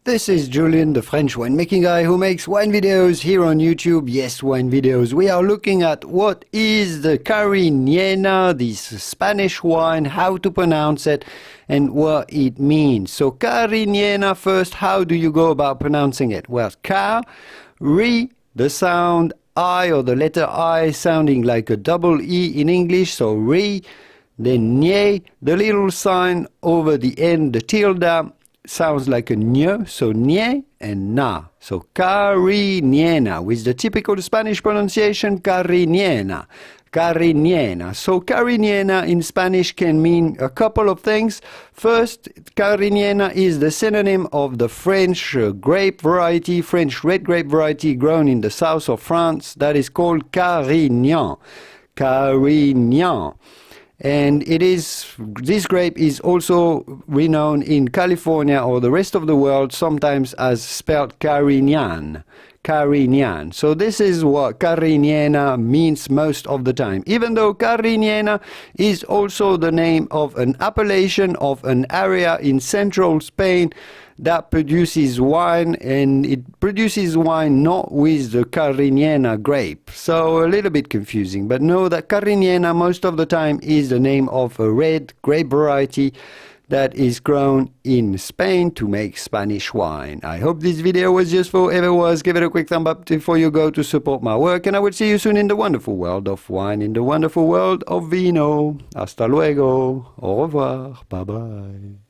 This is Julien, the French winemaking guy who makes wine videos here on YouTube. Yes, wine videos. We are looking at what is the Cariñena, this Spanish wine, how to pronounce it, and what it means. So Cariñena, first, how do you go about pronouncing it? Well, Cari, the sound I or the letter I sounding like a double E in English, so re, then nye, the little sign over the end, the tilde, sounds like a ñ, so ñe and na. So Cariñena, with the typical Spanish pronunciation, Cariñena. Cariñena. So Cariñena in Spanish can mean a couple of things. First, Cariñena is the synonym of the French grape variety, French red grape variety grown in the south of France that is called Carignan. Carignan. And this grape is also renowned in California or the rest of the world, sometimes as spelled Carignan. Carignan. So this is what Cariñena means most of the time. Even though Cariñena is also the name of an appellation of an area in central Spain that produces wine, and it produces wine not with the Cariñena grape. So a little bit confusing, but know that Cariñena most of the time is the name of a red grape variety that is grown in Spain to make Spanish wine. I hope this video was useful. If it was, give it a quick thumb up before you go to support my work, and I will see you soon in the wonderful world of wine, in the wonderful world of vino. Hasta luego. Au revoir. Bye bye.